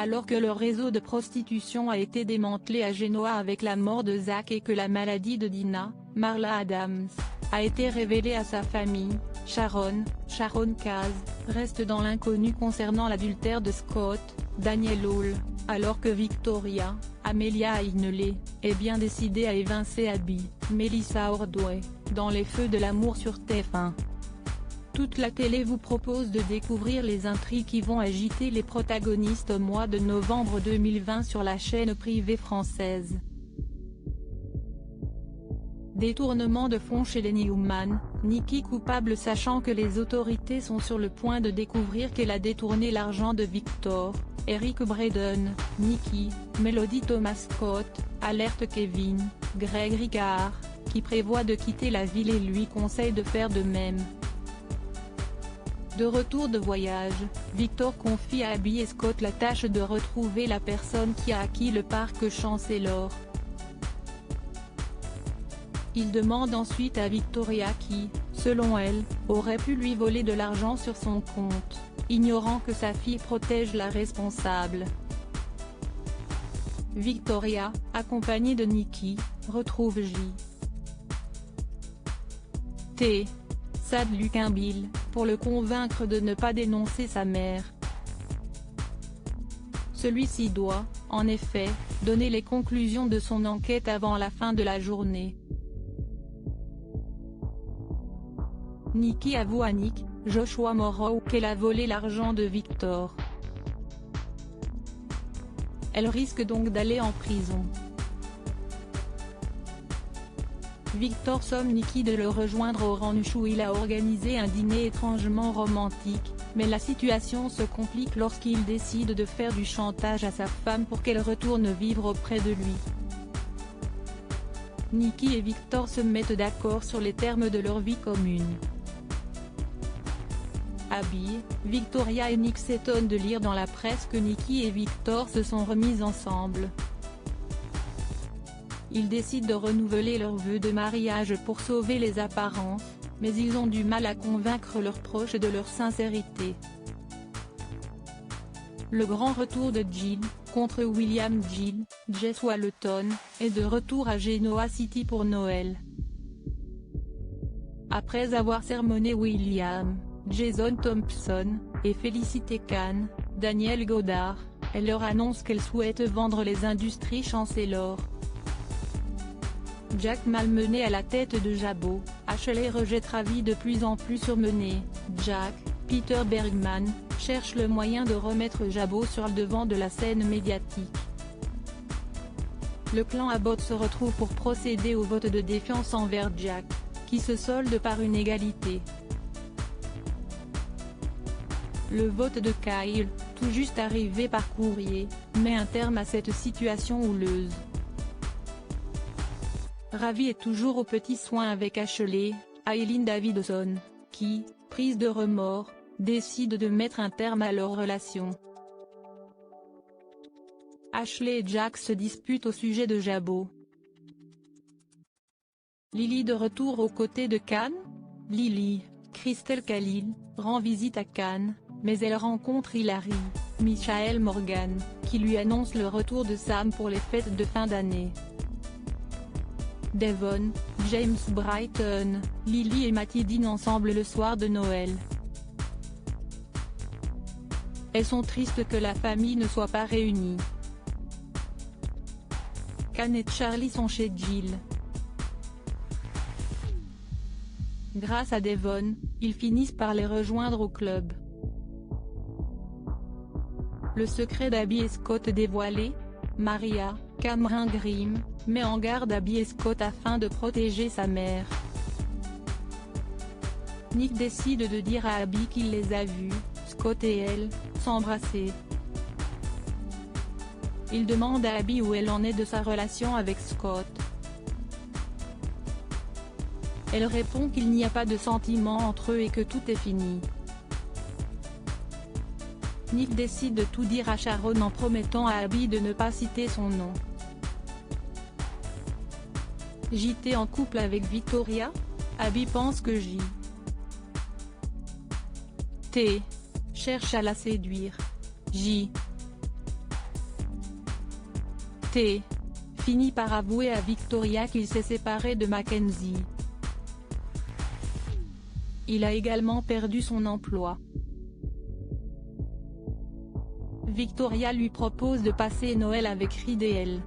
Alors que leur réseau de prostitution a été démantelé à Genoa avec la mort de Zach et que la maladie de Dina, Marla Adams, a été révélée à sa famille, Sharon Case, reste dans l'inconnu concernant l'adultère de Scott, Daniel Hall, alors que Victoria, Amelia Ainley, est bien décidée à évincer Abby, Melissa Ordway, dans les feux de l'amour sur TF1. Toute la télé vous propose de découvrir les intrigues qui vont agiter les protagonistes au mois de novembre 2020 sur la chaîne privée française. Détournement de fonds chez les Newman, Nicki coupable sachant que les autorités sont sur le point de découvrir qu'elle a détourné l'argent de Victor, Eric Braeden, Nicki, Melody Thomas Scott, alerte Kevin, Greg Ricard, qui prévoit de quitter la ville et lui conseille de faire de même. De retour de voyage, Victor confie à Abby et Scott la tâche de retrouver la personne qui a acquis le parc Chancellor. Il demande ensuite à Victoria qui, selon elle, aurait pu lui voler de l'argent sur son compte, ignorant que sa fille protège la responsable. Victoria, accompagnée de Nicki, retrouve J.T. Sad Lucainville, pour le convaincre de ne pas dénoncer sa mère. Celui-ci doit, en effet, donner les conclusions de son enquête avant la fin de la journée. Nicki avoue à Nick, Joshua Morrow qu'elle a volé l'argent de Victor. Elle risque donc d'aller en prison. Victor somme Nicki de le rejoindre au ranch où il a organisé un dîner étrangement romantique, mais la situation se complique lorsqu'il décide de faire du chantage à sa femme pour qu'elle retourne vivre auprès de lui. Nicki et Victor se mettent d'accord sur les termes de leur vie commune. Abby, Victoria et Nick s'étonnent de lire dans la presse que Nicki et Victor se sont remis ensemble. Ils décident de renouveler leurs vœux de mariage pour sauver les apparences, mais ils ont du mal à convaincre leurs proches de leur sincérité. Le grand retour de Jill, contre William Jess Walton, est de retour à Genoa City pour Noël. Après avoir sermonné William, Jason Thompson, et Felicity Kahn, Danielle Goddard, elle leur annonce qu'elle souhaite vendre les industries Chancellor. Jack malmené à la tête de Jabot, Ashley rejette Ravi de plus en plus surmené. Jack, Peter Bergman, cherche le moyen de remettre Jabot sur le devant de la scène médiatique. Le clan Abbott se retrouve pour procéder au vote de défiance envers Jack, qui se solde par une égalité. Le vote de Kyle, tout juste arrivé par courrier, met un terme à cette situation houleuse. Ravi est toujours aux petits soins avec Ashley, Eileen Davidson, qui, prise de remords, décide de mettre un terme à leur relation. Ashley et Jack se disputent au sujet de Jabot. Lily de retour aux côtés de Kahn. Lily, Christelle Khalil, rend visite à Kahn, mais elle rencontre Hilary, Michael Morgan, qui lui annonce le retour de Sam pour les fêtes de fin d'année. Devon, James Brighton, Lily et Matty dînent ensemble le soir de Noël. Elles sont tristes que la famille ne soit pas réunie. Kahn et Charlie sont chez Jill. Grâce à Devon, ils finissent par les rejoindre au club. Le secret d'Abby et Scott dévoilé, Maria, Cameron Grimm, met en garde Abby et Scott afin de protéger sa mère. Nick décide de dire à Abby qu'il les a vus, Scott et elle, s'embrasser. Il demande à Abby où elle en est de sa relation avec Scott. Elle répond qu'il n'y a pas de sentiments entre eux et que tout est fini. Nick décide de tout dire à Sharon en promettant à Abby de ne pas citer son nom. J.T. en couple avec Victoria? Abby pense que J.T. cherche à la séduire. J. T. finit par avouer à Victoria qu'il s'est séparé de Mackenzie. Il a également perdu son emploi. Victoria lui propose de passer Noël avec Reed et elle.